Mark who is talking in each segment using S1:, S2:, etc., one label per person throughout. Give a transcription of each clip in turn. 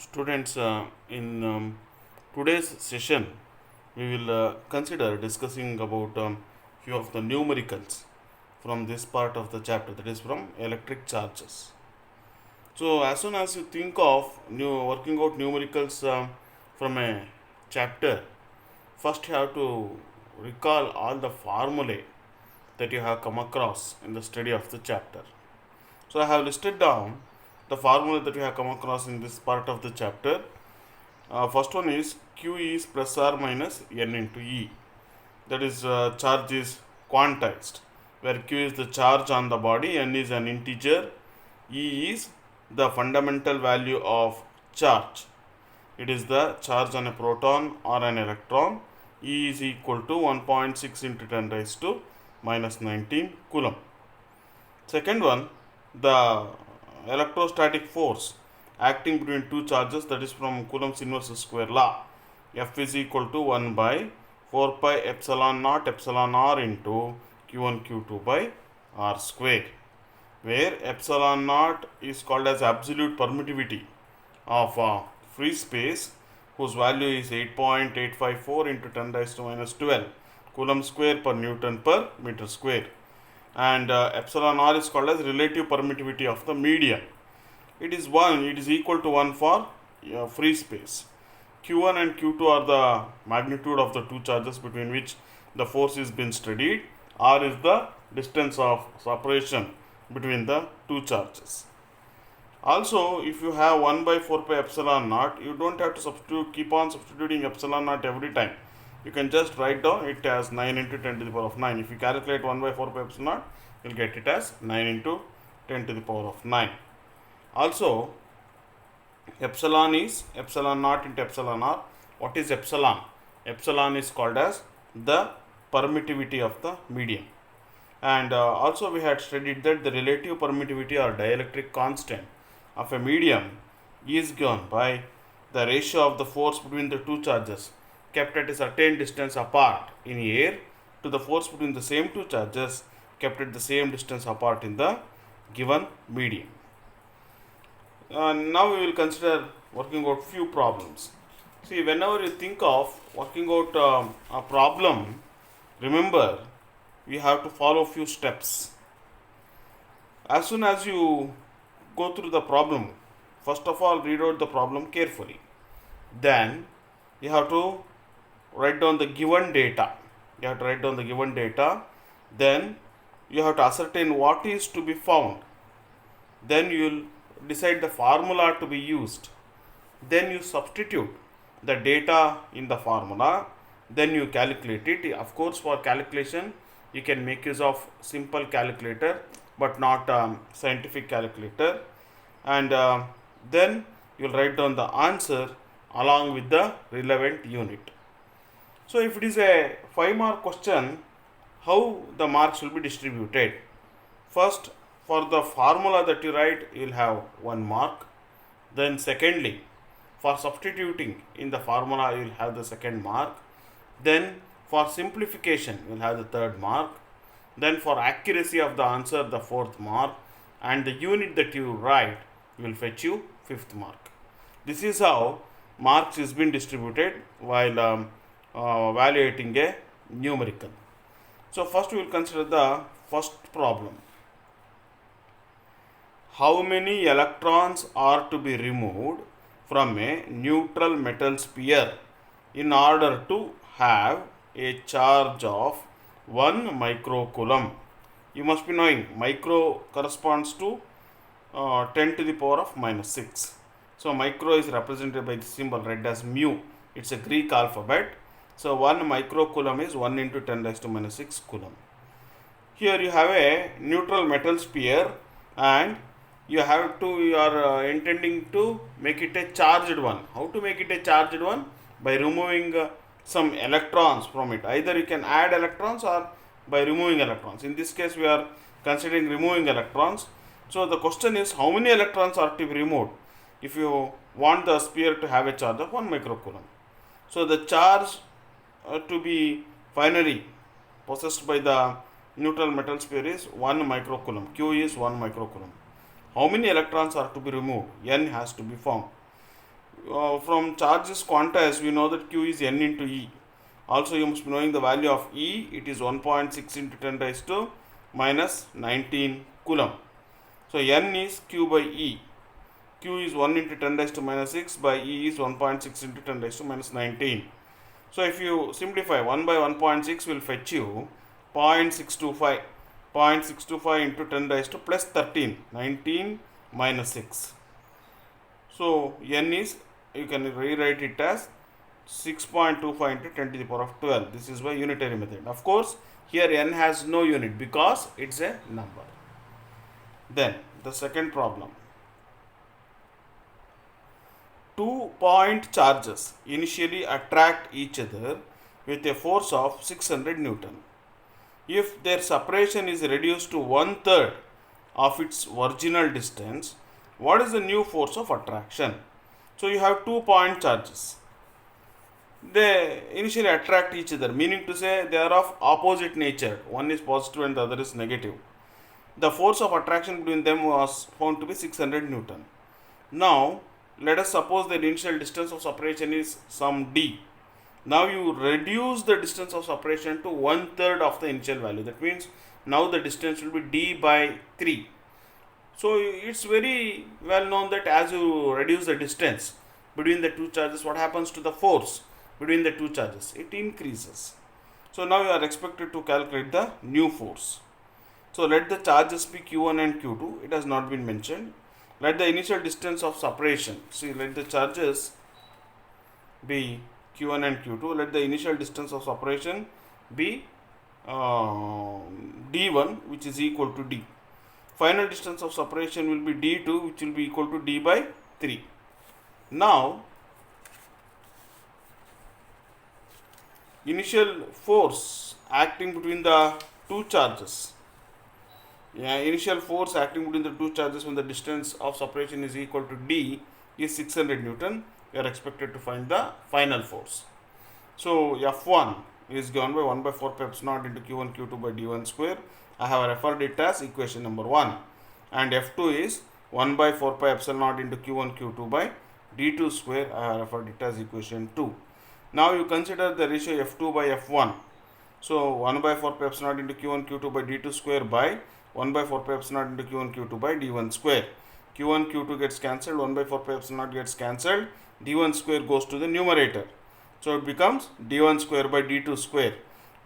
S1: Students, in today's session, we will consider discussing about few of the numericals from this part of the chapter, that is from electric charges. So, as soon as you think of working out numericals from a chapter, first you have to recall all the formulae that you have come across in the study of the chapter. So, I have listed down the formula that you have come across in this part of the chapter. First one is Q is plus or minus N into E. That is, charge is quantized, where Q is the charge on the body, N is an integer, E is the fundamental value of charge. It is the charge on a proton or an electron. E is equal to 1.6 into 10 raised to minus 19 coulomb. Second one, the electrostatic force acting between two charges, that is from Coulomb's inverse square law. F is equal to 1 by 4 pi epsilon naught epsilon r into Q1 Q2 by r square, where epsilon naught is called as absolute permittivity of free space, whose value is 8.854 into 10 raised to minus 12 coulomb square per Newton per meter square. And epsilon r is called as relative permittivity of the medium. It is equal to 1 for free space. Q1 and Q2 are the magnitude of the two charges between which the force is being studied. R is the distance of separation between the two charges. Also, if you have 1 by 4 pi epsilon naught, you don't have to keep on substituting epsilon naught every time. You can just write down it as 9 into 10 to the power of 9. If you calculate 1 by 4 pi epsilon naught, you will get it as 9 into 10 to the power of 9. Also, epsilon is epsilon naught into epsilon r. What is epsilon? Epsilon is called as the permittivity of the medium. And also we had studied that the relative permittivity or dielectric constant of a medium is given by the ratio of the force between the two charges kept at a certain distance apart in air to the force between the same two charges kept at the same distance apart in the given medium. Now we will consider working out few problems. See, whenever you think of working out a problem, remember we have to follow few steps. As soon as you go through the problem, first of all read out the problem carefully. Then you have to write down the given data. Then you have to ascertain what is to be found. Then you will decide the formula to be used. Then you substitute the data in the formula. Then you calculate it. Of course, for calculation you can make use of simple calculator, but not scientific calculator. And then you will write down the answer along with the relevant unit. So if it is a 5-mark question, how the marks will be distributed? First, for the formula that you write, you will have 1 mark. Then secondly, for substituting in the formula, you will have the 2nd mark. Then for simplification, you will have the 3rd mark. Then for accuracy of the answer, the 4th mark. And the unit that you write will fetch you 5th mark. This is how marks is being distributed while evaluating a numerical. So first we will consider the first problem. How many electrons are to be removed from a neutral metal sphere in order to have a charge of 1 microcoulomb? You must be knowing micro corresponds to 10 to the power of minus 6. So micro is represented by the symbol read as mu. It's a Greek alphabet. So 1 microcoulomb is 1 into 10 raised to minus 6 coulomb. Here you have a neutral metal sphere and you are intending to make it a charged one. How to make it a charged one? By removing some electrons from it. Either you can add electrons or by removing electrons. In this case we are considering removing electrons. So the question is, how many electrons are to be removed if you want the sphere to have a charge of 1 microcoulomb? So the charge to be finally possessed by the neutral metal sphere is 1 microcoulomb. Q is 1 microcoulomb. How many electrons are to be removed? N has to be found. from charges quantize, we know that Q is N into E. Also, you must be knowing the value of E. It is 1.6 into 10 raised to minus 19 coulomb. So, N is Q by E. Q is 1 into 10 raised to minus 6 by E is 1.6 into 10 raised to minus 19. So, if you simplify 1 by 1.6 will fetch you 0.625. 0.625 into 10 raised to plus 13. 19 minus 6. So, N is, you can rewrite it as 6.25 into 10 to the power of 12. This is by unitary method. Of course, here N has no unit because it's a number. Then, the second problem. 2-point charges initially attract each other with a force of 600 Newton. If their separation is reduced to 1/3 of its original distance, what is the new force of attraction? So you have 2-point charges. They initially attract each other, meaning to say they are of opposite nature. One is positive and the other is negative. The force of attraction between them was found to be 600 Newton. Now, let us suppose the initial distance of separation is some d. Now you reduce the distance of separation to 1/3 of the initial value. That means now the distance will be d by 3. So it's very well known that as you reduce the distance between the two charges, what happens to the force between the two charges? It increases. So now you are expected to calculate the new force. So let the charges be Q1 and Q2. It has not been mentioned. Let the initial distance of separation. See, let the charges be Q1 and Q2. Let the initial distance of separation be D1, which is equal to D. Final distance of separation will be D2, which will be equal to D by 3. Now, initial force acting between the two charges. Initial force acting between the two charges when the distance of separation is equal to D is 600 Newton. You are expected to find the final force. So, F1 is given by 1 by 4 pi epsilon naught into Q1 Q2 by D1 square. I have referred it as equation number 1. And F2 is 1 by 4 pi epsilon naught into Q1 Q2 by D2 square. I have referred it as equation 2. Now you consider the ratio F2 by F1. So 1 by 4 pi epsilon naught into Q1 Q2 by D2 square by 1 by 4 pi epsilon naught into Q1 Q2 by D1 square. Q1 Q2 gets cancelled, 1 by 4 pi epsilon naught gets cancelled, D1 square goes to the numerator. So it becomes D1 square by D2 square.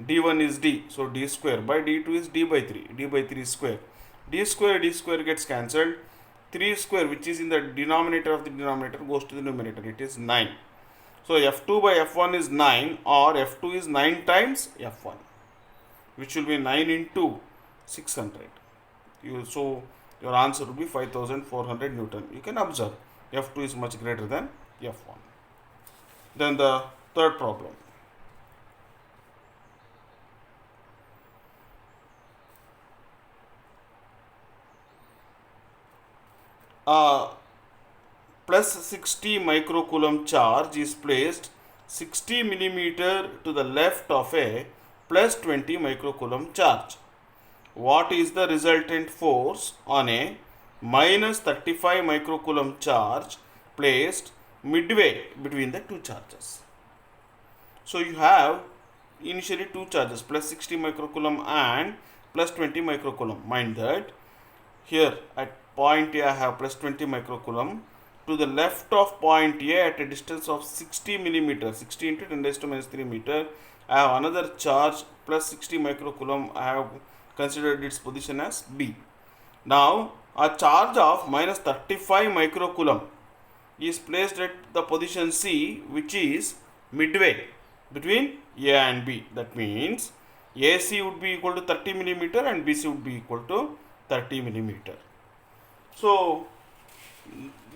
S1: D1 is D, so D square by D2 is D by 3, D by 3 square. D square gets cancelled. 3 square, which is in the denominator of the denominator, goes to the numerator. It is 9. So F2 by F1 is 9, or F2 is 9 times F1, which will be 9 into 600. So your answer will be 5400 Newton. You can observe F2 is much greater than F1. Then the third problem. Plus 60 microcoulomb charge is placed 60 millimeter to the left of a plus 20 microcoulomb charge. What is the resultant force on a minus 35 microcoulomb charge placed midway between the two charges? So you have initially two charges, plus 60 microcoulomb and plus 20 microcoulomb. Mind that here at point A I have plus 20 microcoulomb. To the left of point A at a distance of 60 millimeter, 60 into 10 raised to minus 3 meter, I have another charge plus 60 microcoulomb. I have considered its position as B. Now, a charge of minus 35 microcoulomb is placed at the position C, which is midway between A and B. That means AC would be equal to 30 millimeter and BC would be equal to 30 millimeter. So,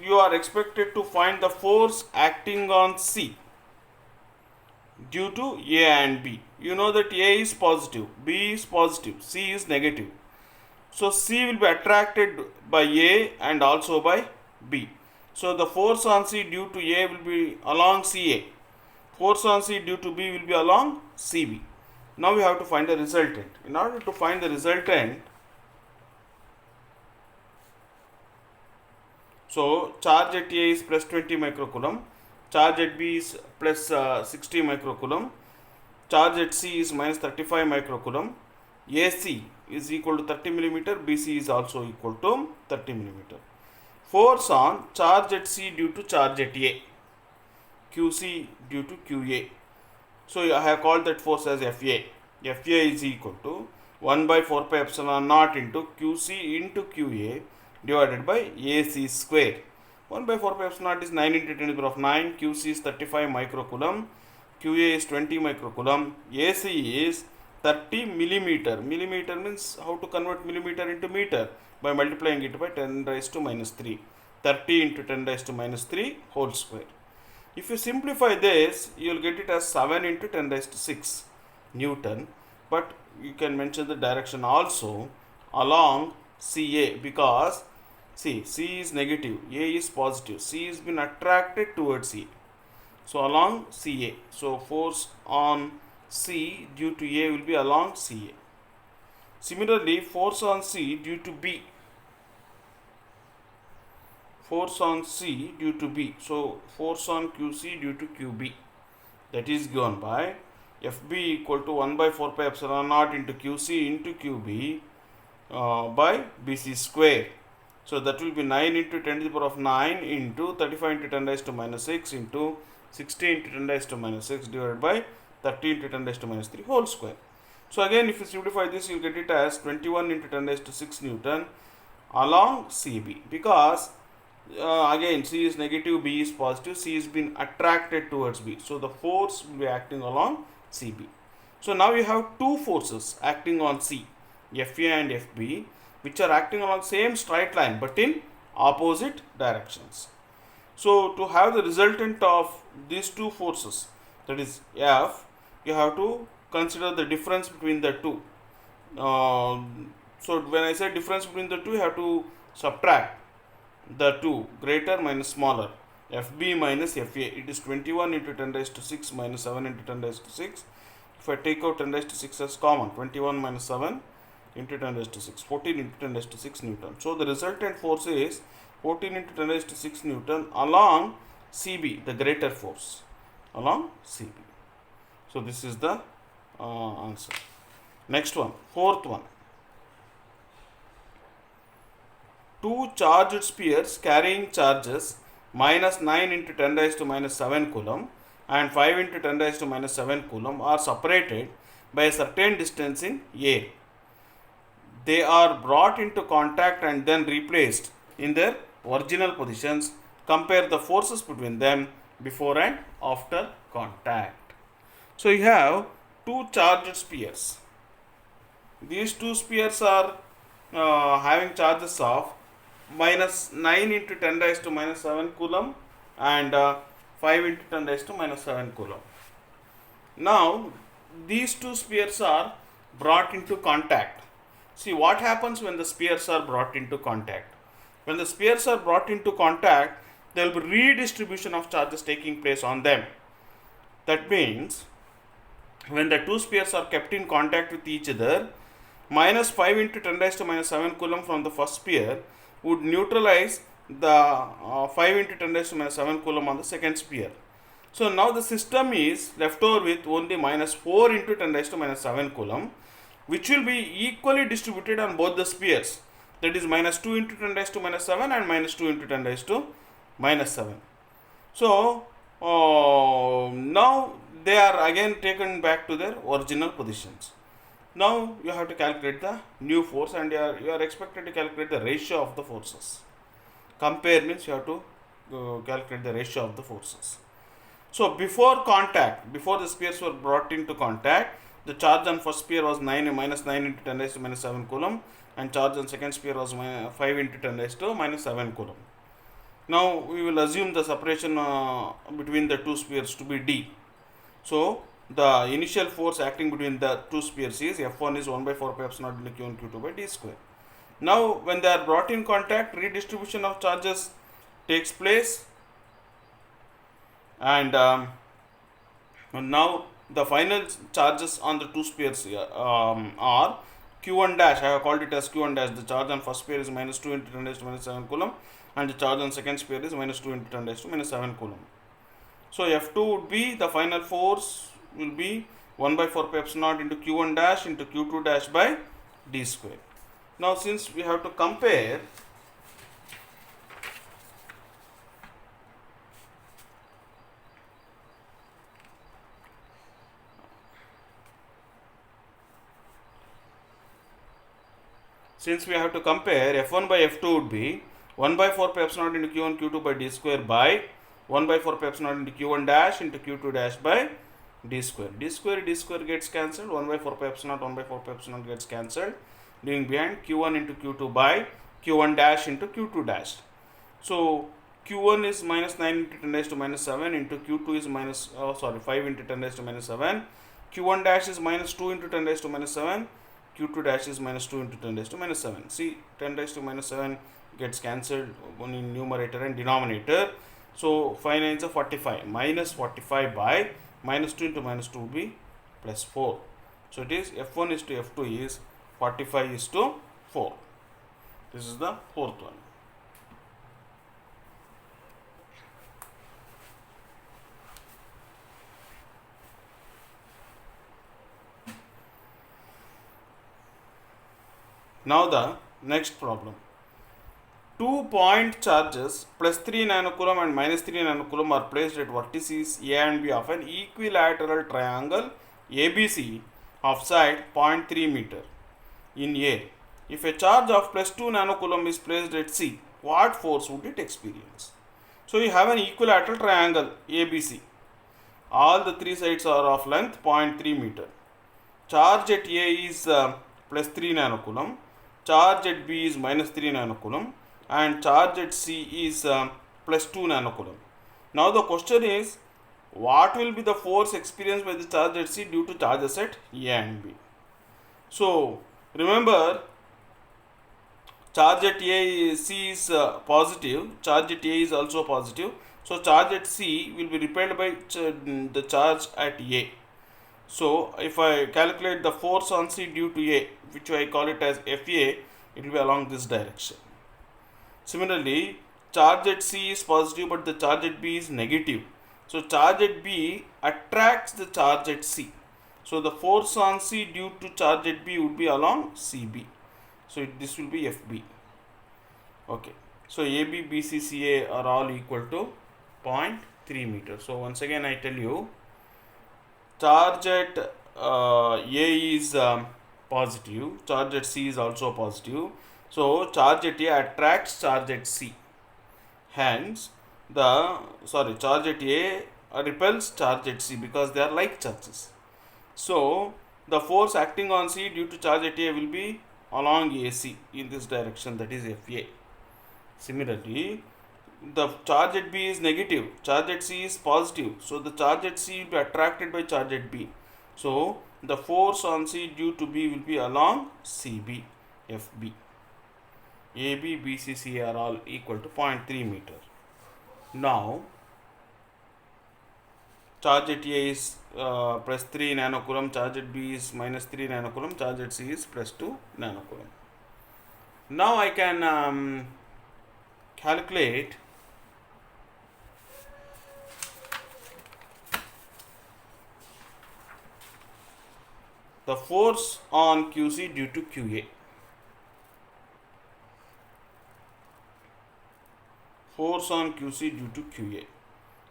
S1: you are expected to find the force acting on C due to A and B. You know that A is positive, B is positive, C is negative. So C will be attracted by A and also by B. So the force on C due to A will be along CA. Force on C due to B will be along CB. Now we have to find the resultant. In order to find the resultant, so charge at A is plus 20 microcoulomb. charge at B is plus 60 microcoulomb, charge at C is minus 35 microcoulomb, AC is equal to 30 millimeter, BC is also equal to 30 millimeter. Force on charge at C due to charge at A, QC due to QA. So I have called that force as FA. FA is equal to 1 by 4 pi epsilon naught into QC into QA divided by AC square. 1 by 4 pi epsilon naught is 9 into 10 to the power of 9. QC is 35 microcoulomb. QA is 20 microcoulomb. AC is 30 millimeter. Millimeter means how to convert millimeter into meter by multiplying it by 10 raised to minus 3. 30 into 10 raised to minus 3 whole square. If you simplify this, you will get it as 7 into 10 raised to 6 Newton. But you can mention the direction also along CA, because see, C is negative, A is positive, C is been attracted towards A. So along CA. So force on C due to A will be along CA. Similarly, force on C due to B. Force on C due to B. So force on QC due to QB. That is given by FB equal to 1 by 4 pi epsilon naught into QC into QB by BC square. So that will be 9 into 10 to the power of 9 into 35 into 10 raised to minus 6 into 60 into 10 raised to minus 6 divided by 30 into 10 raised to minus 3 whole square. So again, if you simplify this, you will get it as 21 into 10 raised to 6 Newton along CB, because again C is negative, B is positive, C is been attracted towards B. So the force will be acting along CB. So now you have two forces acting on C, FA and FB, which are acting along same straight line but in opposite directions. So to have the resultant of these two forces, that is F, you have to consider the difference between the two. So when I say difference between the two, you have to subtract the two, greater minus smaller, FB minus FA. It is 21 into 10 raised to 6 minus 7 into 10 raised to 6. If I take out 10 raised to 6 as common, 21 minus 7 into 10 raised to 6, 14 into 10 raised to 6 Newton. So the resultant force is 14 into 10 raised to 6 Newton along CB, the greater force along CB. So this is the answer. Next one, fourth one. Two charged spheres carrying charges minus 9 into 10 raised to minus 7 coulomb and 5 into 10 raised to minus 7 coulomb are separated by a certain distance in air. They are brought into contact and then replaced in their original positions. Compare the forces between them before and after contact. So you have two charged spheres. These two spheres are having charges of minus 9 into 10 raised to minus 7 coulomb and 5 into 10 raised to minus 7 coulomb. Now these two spheres are brought into contact. See what happens when the spheres are brought into contact. When the spheres are brought into contact, there will be redistribution of charges taking place on them. That means when the two spheres are kept in contact with each other, minus 5 into 10 raised to minus 7 coulomb from the first sphere would neutralize the 5 into 10 raised to minus 7 coulomb on the second sphere. So now the system is left over with only minus 4 into 10 raised to minus 7 coulomb, which will be equally distributed on both the spheres. That is minus 2 into 10 raised to minus 7 and minus 2 into 10 raised to minus 7. So now they are again taken back to their original positions. Now you have to calculate the new force and you are expected to calculate the ratio of the forces. Compare means you have to calculate the ratio of the forces. So before contact, before the spheres were brought into contact, the charge on first sphere was minus 9 into 10 raised to minus 7 coulomb and charge on second sphere was 5 into 10 raised to minus 7 coulomb. Now we will assume the separation between the two spheres to be D. So the initial force acting between the two spheres is F1 is 1 by 4 pi epsilon naught into Q1 Q2 by D square. Now when they are brought in contact, redistribution of charges takes place, and now the final charges on the two spheres are Q1 dash. I have called it as Q1 dash. The charge on first sphere is minus 2 into 10 raised to minus 7 coulomb and the charge on second sphere is minus 2 into 10 raised to minus 7 coulomb. So F2 would be, the final force will be 1 by 4 pi epsilon naught into Q1 dash into Q2 dash by d square. Now since we have to compare F1 by F2 would be 1 by 4 pi epsilon naught into Q1 Q2 by d square by 1 by 4 pi epsilon naught into Q1 dash into Q2 dash by d square. D square gets cancelled. 1 by 4 pi epsilon naught, 1 by 4 pi epsilon naught gets cancelled. Leaving behind Q1 into Q2 by Q1 dash into Q2 dash. So Q1 is minus 9 into 10 raised to minus 7 into Q2 is 5 into 10 raised to minus 7. Q1 dash is minus 2 into 10 raised to minus 7. Q2 dash is minus 2 into 10 raised to minus 7. See, 10 raised to minus 7 gets cancelled in numerator and denominator. So 5 9s are 45. Minus 45 by minus 2 into minus 2 will be plus 4. So it is F1 is to F2 is 45 is to 4. This is the fourth one. Now the next problem. 2 point charges plus 3 nanocoulomb and minus 3 nanocoulomb are placed at vertices A and B of an equilateral triangle ABC of side 0.3 meter in A. If a charge of plus 2 nanocoulomb is placed at C, what force would it experience? So you have an equilateral triangle ABC. All the three sides are of length 0.3 meter. Charge at A is plus 3 nanocoulomb. Charge at B is minus 3 nanocoulomb and charge at C is plus 2 nanocoulomb. Now the question is, what will be the force experienced by the charge at C due to charges at A and B? So remember, charge at C is positive, charge at A is also positive. So charge at C will be repelled by the charge at A. So if I calculate the force on C due to A, which I call it as FA, it will be along this direction. Similarly, charge at C is positive but the charge at B is negative. So charge at B attracts the charge at C. So the force on C due to charge at B would be along CB. So this will be FB. Okay. So AB, BC, CA are all equal to 0.3 meter. So once again I tell you, charge at A is positive, charge at C is also positive. So charge at A attracts charge at C. Hence, charge at A repels charge at C because they are like charges. So the force acting on C due to charge at A will be along AC in this direction, that is FA. Similarly, the charge at B is negative, charge at C is positive. So the charge at C will be attracted by charge at B. So the force on C due to B will be along CB, FB. AB, BC, CA are all equal to 0.3 meter. Now, charge at A is plus 3 nanocoulomb, charge at B is minus 3 nanocoulomb, charge at C is plus 2 nanocoulomb. Now I can calculate the force on QC due to QA. Force on QC due to QA.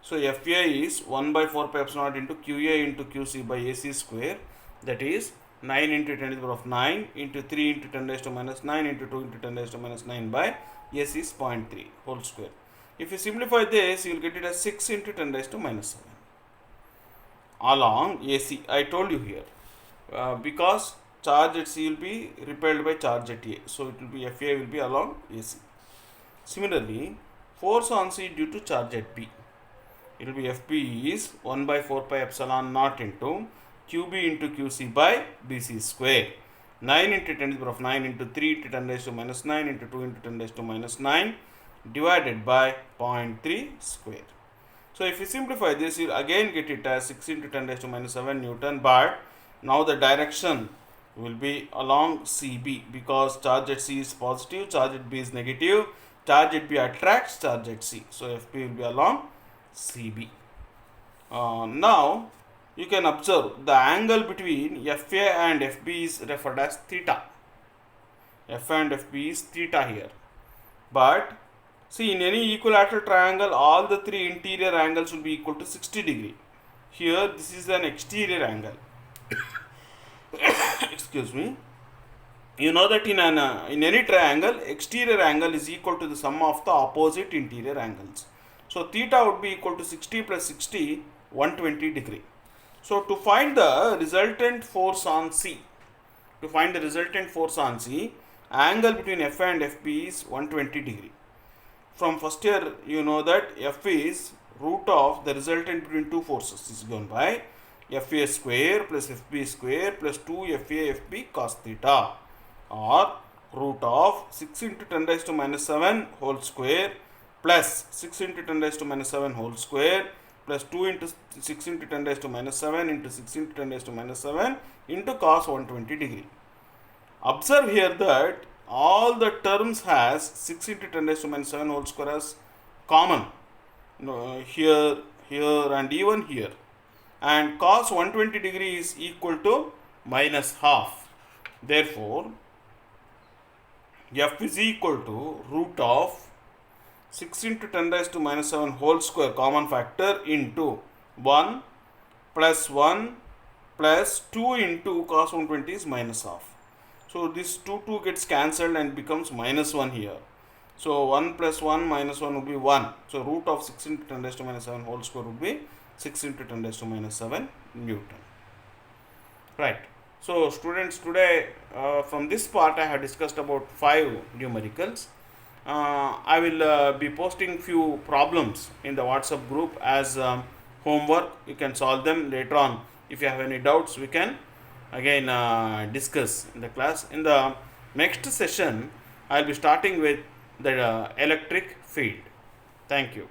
S1: So FA is 1 by 4 pi epsilon naught into QA into QC by AC square, that is 9 into 10 to the power of 9 into 3 into 10 raised to minus 9 into 2 into 10 raised to minus 9 by AC is 0.3 whole square. If you simplify this, you will get it as 6 into 10 raised to minus 7 along AC. I told you here, because charge at C will be repelled by charge at A. So it will be FA will be along AC. Similarly, force on C due to charge at B, it will be FB is 1 by 4 pi epsilon naught into QB into QC by BC square. 9 into 10 to the power of 9 into 3 into 10 raised to minus 9 into 2 into 10 raised to minus 9 divided by 0.3 square. So if you simplify this, you will again get it as 6 into 10 raised to minus 7 Newton, but now the direction will be along CB because charge at C is positive, charge at B is negative, charge at B attracts charge at C. So FP will be along CB. Now you can observe the angle between FA and FB is referred as theta. F and FB is theta here. But see, in any equilateral triangle, all the three interior angles will be equal to 60 degree. Here, this is an exterior angle. Excuse me. You know that in any triangle, exterior angle is equal to the sum of the opposite interior angles. So theta would be equal to 60 plus 60, 120 degree. So to find the resultant force on C, angle between F and FB is 120 degree. From first year, you know that F is root of the resultant between two forces is given by FA square plus FB square plus 2 FA cos theta, or root of 6 into 10 raised to minus 7 whole square plus 6 into 10 raised to minus 7 whole square plus 2 into 6 into 10 raised to minus 7 into 6 into 10 raised to minus 7 into cos 120 degree. Observe here that all the terms has 6 into 10 raised to minus 7 whole square as common, here, here and even here, and cos 120 degree is equal to minus half. Therefore, F is equal to root of 6 into 10 raised to minus 7 whole square common factor into 1 plus 1 plus 2 into cos 120 is minus half. So this 2 gets cancelled and becomes minus 1 here. So 1 plus 1 minus 1 will be 1. So root of 6 into 10 raised to minus 7 whole square would be 6 into 10 raised to minus 7 Newton. Right. So students, today from this part I have discussed about 5 numericals. I will be posting few problems in the WhatsApp group as homework. You can solve them later on. If you have any doubts, we can again discuss in the class. In the next session, I will be starting with the electric field. Thank you.